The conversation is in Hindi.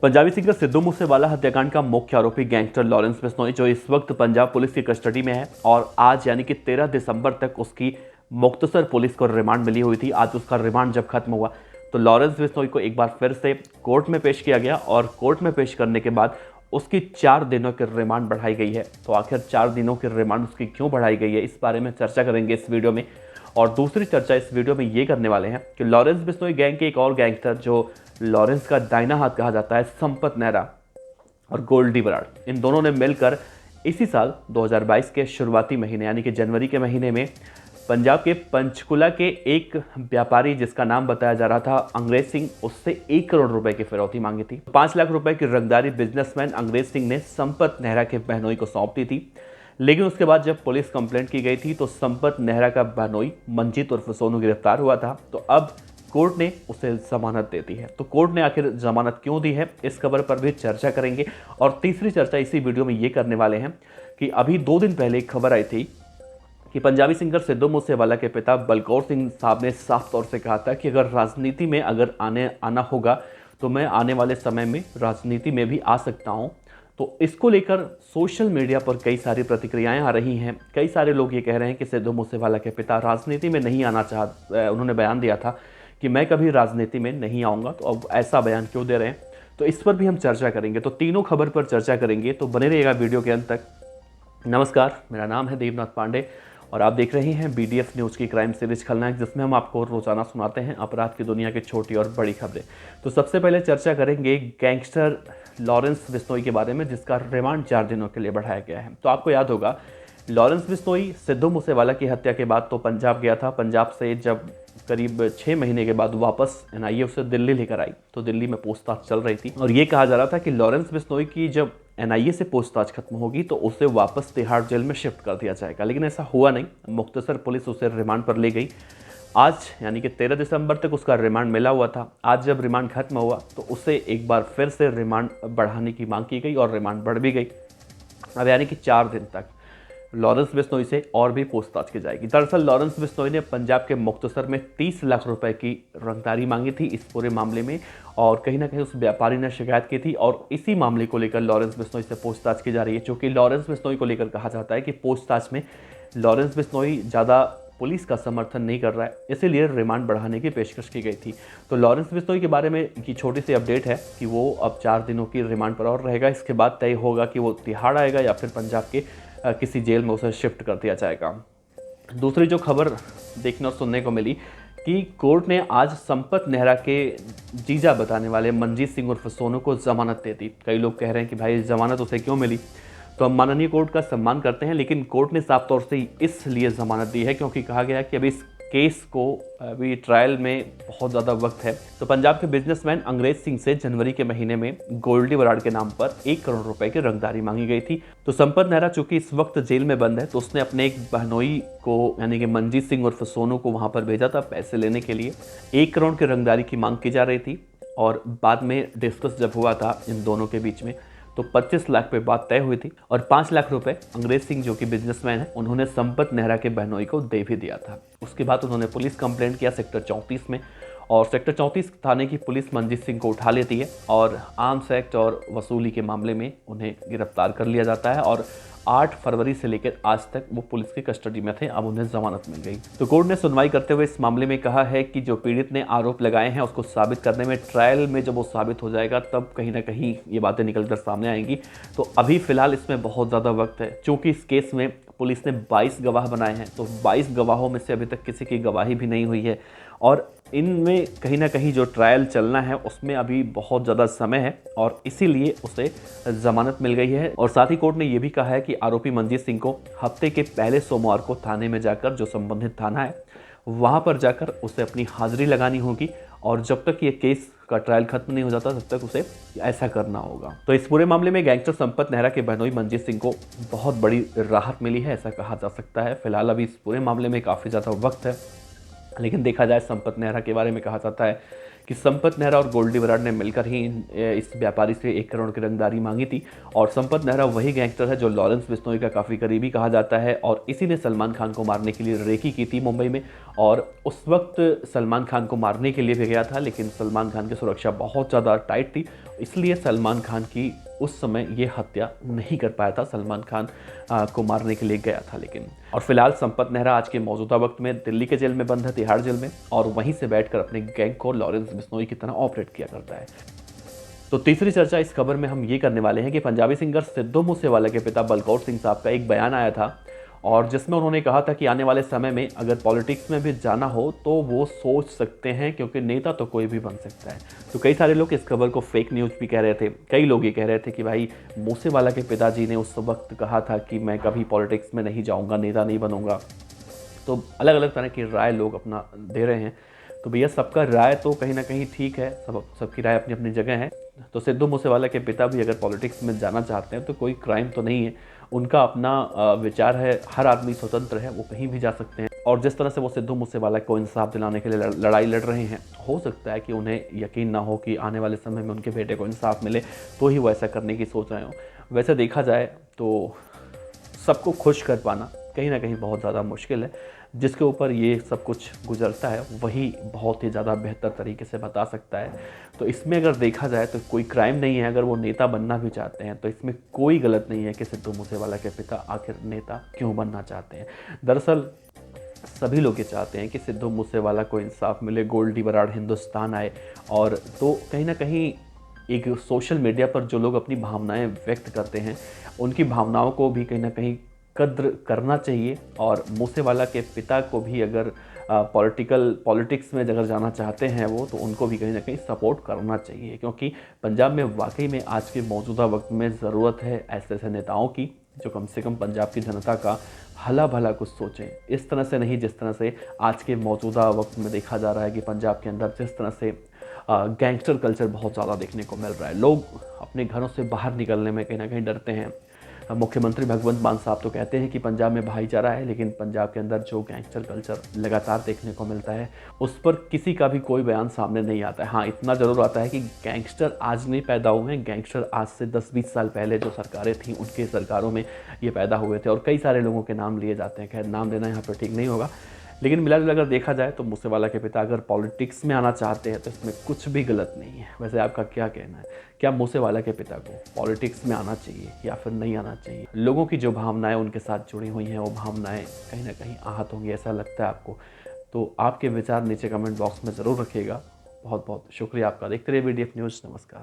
पंजाबी सिंगर सिद्धू मूसेवाला हत्याकांड का मुख्य आरोपी गैंगस्टर लॉरेंस बिश्नोई जो इस वक्त पंजाब पुलिस की कस्टडी में है और आज यानी कि 13 दिसंबर तक उसकी मुख्तसर पुलिस को रिमांड मिली हुई थी। आज उसका रिमांड जब खत्म हुआ तो लॉरेंस बिश्नोई को एक बार फिर से कोर्ट में पेश किया गया और कोर्ट में पेश करने के बाद उसकी 4 दिनों की रिमांड बढ़ाई गई है। तो आखिर 4 दिनों की रिमांड उसकी क्यों बढ़ाई गई है, इस बारे में चर्चा करेंगे इस वीडियो में। और दूसरी चर्चा इस वीडियो में ये करने वाले हैं कि लॉरेंस बिश्नोई गैंग के एक और गैंगस्टर जो लॉरेंस का दाहिना हाथ कहा जाता है, संपत नेहरा और गोल्डी बराड़, इन दोनों ने मिलकर इसी साल 2022 के शुरुआती महीने यानी कि जनवरी के महीने में पंजाब के पंचकुला के एक व्यापारी जिसका नाम बताया जा रहा था अंग्रेज सिंह, उससे 1 करोड़ रुपए की फिरौती मांगी थी। 5 लाख रुपए की रंगदारी बिजनेसमैन अंग्रेज सिंह ने संपत नेहरा के बहनोई को सौंप दी थी। लेकिन उसके बाद जब पुलिस कंप्लेंट की गई थी तो संपत नेहरा का बहनोई मंजीत उर्फ सोनू गिरफ्तार हुआ था। तो अब कोर्ट ने उसे जमानत दे दी है। तो कोर्ट ने आखिर जमानत क्यों दी है, इस खबर पर भी चर्चा करेंगे। और तीसरी चर्चा इसी वीडियो में ये करने वाले हैं कि अभी 2 दिन पहले एक खबर आई थी कि पंजाबी सिंगर सिद्धू मूसेवाला के पिता बलकौर सिंह साहब ने साफ तौर से कहा था कि अगर राजनीति में आना होगा तो मैं आने वाले समय में राजनीति में भी आ सकता हूं। तो इसको लेकर सोशल मीडिया पर कई सारी प्रतिक्रियाएं आ रही हैं। कई सारे लोग ये कह रहे हैं कि सिद्धू मूसेवाला के पिता राजनीति में नहीं आना उन्होंने बयान दिया था कि मैं कभी राजनीति में नहीं आऊँगा, तो अब ऐसा बयान क्यों दे रहे हैं, तो इस पर भी हम चर्चा करेंगे। तो तीनों खबर पर चर्चा करेंगे, तो बने रहिएगा वीडियो के अंत तक। नमस्कार, मेरा नाम है देवनाथ पांडे और आप देख रहे हैं BDF न्यूज़ की क्राइम सीरीज खलनायक, जिसमें हम आपको रोजाना सुनाते हैं अपराध की दुनिया की छोटी और बड़ी खबरें। तो सबसे पहले चर्चा करेंगे गैंगस्टर लॉरेंस बिश्नोई के बारे में, जिसका रिमांड 4 दिनों के लिए बढ़ाया गया है। तो आपको याद होगा लॉरेंस बिश्नोई सिद्धू मूसेवाला की हत्या के बाद तो पंजाब गया था। पंजाब से जब करीब 6 महीने के बाद वापस NIA उसे दिल्ली लेकर आई तो दिल्ली में पूछताछ चल रही थी और ये कहा जा रहा था कि लॉरेंस बिश्नोई की जब NIA से पूछताछ खत्म होगी तो उसे वापस तिहाड़ जेल में शिफ्ट कर दिया जाएगा। लेकिन ऐसा हुआ नहीं। मुख्तसर पुलिस उसे रिमांड पर ले गई। आज यानी कि 13 दिसंबर तक उसका रिमांड मिला हुआ था। आज जब रिमांड खत्म हुआ तो उसे एक बार फिर से रिमांड बढ़ाने की मांग की गई और रिमांड बढ़ भी गई। अब यानी कि 4 दिन तक लॉरेंस बिश्नोई से और भी पूछताछ की जाएगी। दरअसल लॉरेंस बिश्नोई ने पंजाब के मुख्तसर में 30 लाख रुपए की रंगदारी मांगी थी इस पूरे मामले में और कहीं ना कहीं उस व्यापारी ने शिकायत की थी और इसी मामले को लेकर लॉरेंस बिश्नोई से पूछताछ की जा रही है। चूंकि लॉरेंस बिश्नोई को लेकर कहा जाता है कि पूछताछ में लॉरेंस बिश्नोई ज़्यादा पुलिस का समर्थन नहीं कर रहा है, इसीलिए रिमांड बढ़ाने की पेशकश की गई थी। तो लॉरेंस बिश्नोई के बारे में की छोटी सी अपडेट है कि वो अब 4 दिनों की रिमांड पर और रहेगा। इसके बाद तय होगा कि वो तिहाड़ आएगा या फिर पंजाब के किसी जेल में उसे शिफ्ट कर दिया जाएगा। दूसरी जो खबर देखने और सुनने को मिली कि कोर्ट ने आज संपत नेहरा के जीजा बताने वाले मंजीत सिंह उर्फ सोनू को जमानत दे दी। कई लोग कह रहे हैं कि भाई जमानत उसे क्यों मिली, तो हम माननीय कोर्ट का सम्मान करते हैं, लेकिन कोर्ट ने साफ तौर से इसलिए जमानत दी है क्योंकि कहा गया कि अभी इस केस को अभी ट्रायल में बहुत ज़्यादा वक्त है। तो पंजाब के बिजनेसमैन अंग्रेज सिंह से जनवरी के महीने में गोल्डी बराड़ के नाम पर 1 करोड़ रुपए की रंगदारी मांगी गई थी। तो संपत नेहरा चूंकि इस वक्त जेल में बंद है तो उसने अपने एक बहनोई को यानी कि मंजीत सिंह उर्फ सोनू को वहां पर भेजा था पैसे लेने के लिए। 1 करोड़ की रंगदारी की मांग की जा रही थी और बाद में डिस्कस जब हुआ था इन दोनों के बीच में तो 25 लाख पे बात तय हुई थी और 5 लाख रुपए अंग्रेज सिंह जो कि बिजनेसमैन है उन्होंने संपत नेहरा के बहनोई को दे भी दिया था। उसके बाद उन्होंने पुलिस कंप्लेंट किया सेक्टर 34 में और सेक्टर 34 थाने की पुलिस मंजीत सिंह को उठा लेती है और आर्म्स एक्ट और वसूली के मामले में उन्हें गिरफ्तार कर लिया जाता है और 8 फरवरी से लेकर आज तक वो पुलिस की कस्टडी में थे। अब उन्हें जमानत मिल गई। तो कोर्ट ने सुनवाई करते हुए इस मामले में कहा है कि जो पीड़ित ने आरोप लगाए हैं उसको साबित करने में ट्रायल में जब वो साबित हो जाएगा तब कहीं ना कहीं ये बातें निकल कर सामने आएंगी। तो अभी फिलहाल इसमें बहुत ज़्यादा वक्त है। चूँकि इस केस में पुलिस ने 22 गवाह बनाए हैं तो 22 गवाहों में से अभी तक किसी की गवाही भी नहीं हुई है और इनमें कहीं ना कहीं जो ट्रायल चलना है उसमें अभी बहुत ज़्यादा समय है और इसीलिए उसे जमानत मिल गई है। और साथ ही कोर्ट ने यह भी कहा है कि आरोपी मंजीत सिंह को हफ्ते के पहले सोमवार को थाने में जाकर, जो संबंधित थाना है वहाँ पर जाकर उसे अपनी हाजिरी लगानी होगी और जब तक ये केस का ट्रायल खत्म नहीं हो जाता तब तक उसे ऐसा करना होगा। तो इस पूरे मामले में गैंगस्टर संपत नेहरा के बहनोई मंजीत सिंह को बहुत बड़ी राहत मिली है, ऐसा कहा जा सकता है। फिलहाल अभी इस पूरे मामले में काफ़ी ज़्यादा वक्त है, लेकिन देखा जाए संपत नेहरा के बारे में कहा जाता है कि संपत नेहरा और गोल्डी बराड़ ने मिलकर ही इस व्यापारी से 1 करोड़ की रंगदारी मांगी थी और संपत नेहरा वही गैंगस्टर है जो लॉरेंस बिश्नोई का काफ़ी करीबी कहा जाता है और इसी ने सलमान खान को मारने के लिए रेकी की थी मुंबई में और उस वक्त सलमान खान को मारने के लिए भी गया था, लेकिन सलमान खान की सुरक्षा बहुत ज़्यादा टाइट थी, इसलिए सलमान खान की उस समय ये हत्या नहीं कर पाया था। सलमान खान को मारने के लिए गया था लेकिन। और फिलहाल संपत नेहरा आज के मौजूदा वक्त में दिल्ली के जेल में बंद है, तिहाड़ जेल में, और वहीं से बैठकर अपने गैंग को लॉरेंस बिश्नोई की तरह ऑपरेट किया करता है। तो तीसरी चर्चा इस खबर में हम ये करने वाले हैं कि पंजाबी सिंगर सिद्धू मूसेवाला के पिता बलकौर सिंह साहब का एक बयान आया था, और जिसमें उन्होंने कहा था कि आने वाले समय में अगर पॉलिटिक्स में भी जाना हो तो वो सोच सकते हैं, क्योंकि नेता तो कोई भी बन सकता है। तो कई सारे लोग इस खबर को फेक न्यूज़ भी कह रहे थे। कई लोग ये कह रहे थे कि भाई मूसेवाला के पिताजी ने उस वक्त कहा था कि मैं कभी पॉलिटिक्स में नहीं जाऊँगा, नेता नहीं बनूँगा। तो अलग अलग तरह की राय लोग अपना दे रहे हैं। तो भैया सबका राय तो कहीं ना कहीं ठीक है, सबकी राय अपनी अपनी जगह है। तो सिद्धू मूसेवाला के पिता भी अगर पॉलिटिक्स में जाना चाहते हैं तो कोई क्राइम तो नहीं है, उनका अपना विचार है, हर आदमी स्वतंत्र है, वो कहीं भी जा सकते हैं। और जिस तरह से वो सिद्धू मूसेवाला को इंसाफ दिलाने के लिए लड़ाई लड़ रहे हैं, हो सकता है कि उन्हें यकीन ना हो कि आने वाले समय में उनके बेटे को इंसाफ मिले, तो ही वो ऐसा करने की सोच रहे हो। वैसे देखा जाए तो सबको खुश कर पाना कहीं ना कहीं बहुत ज़्यादा मुश्किल है। जिसके ऊपर ये सब कुछ गुजरता है वही बहुत ही ज़्यादा बेहतर तरीके से बता सकता है। तो इसमें अगर देखा जाए तो कोई क्राइम नहीं है। अगर वो नेता बनना भी चाहते हैं तो इसमें कोई गलत नहीं है कि सिद्धू मूसेवाला के पिता आखिर नेता क्यों बनना चाहते हैं। दरअसल सभी लोग ये चाहते हैं कि सिद्धू मूसेवाला को इंसाफ मिले, गोल्डी बराड़ हिंदुस्तान आए। और तो कहीं ना कहीं एक सोशल मीडिया पर जो लोग अपनी भावनाएं व्यक्त करते हैं, उनकी भावनाओं को भी कहीं ना कहीं कद्र करना चाहिए। और मूसेवाला के पिता को भी अगर पॉलिटिक्स में अगर जाना चाहते हैं वो, तो उनको भी कहीं ना कहीं सपोर्ट करना चाहिए, क्योंकि पंजाब में वाकई में आज के मौजूदा वक्त में ज़रूरत है ऐसे ऐसे नेताओं की जो कम से कम पंजाब की जनता का भला भला कुछ सोचें। इस तरह से नहीं जिस तरह से आज के मौजूदा वक्त में देखा जा रहा है कि पंजाब के अंदर जिस तरह से गैंगस्टर कल्चर बहुत ज़्यादा देखने को मिल रहा है। लोग अपने घरों से बाहर निकलने में कहीं ना कहीं डरते हैं। मुख्यमंत्री भगवंत मान साहब तो कहते हैं कि पंजाब में भाईचारा है, लेकिन पंजाब के अंदर जो गैंगस्टर कल्चर लगातार देखने को मिलता है उस पर किसी का भी कोई बयान सामने नहीं आता है। हाँ, इतना ज़रूर आता है कि गैंगस्टर आज नहीं पैदा हुए हैं, गैंगस्टर आज से 10-20 साल पहले जो सरकारें थीं उनके सरकारों में ये पैदा हुए थे, और कई सारे लोगों के नाम लिए जाते हैं। खैर, नाम लेना यहाँ पर ठीक नहीं होगा, लेकिन मिला जुला अगर देखा जाए तो मूसेवाला के पिता अगर पॉलिटिक्स में आना चाहते हैं तो इसमें कुछ भी गलत नहीं है। वैसे आपका क्या कहना है, क्या मूसेवाला के पिता को पॉलिटिक्स में आना चाहिए या फिर नहीं आना चाहिए? लोगों की जो भावनाएं उनके साथ जुड़ी हुई हैं वो भावनाएं कहीं ना कहीं आहत होंगी, ऐसा लगता है आपको? तो आपके विचार नीचे कमेंट बॉक्स में ज़रूर रखिएगा। बहुत बहुत शुक्रिया आपका। देखते रहिए VDF न्यूज़। नमस्कार।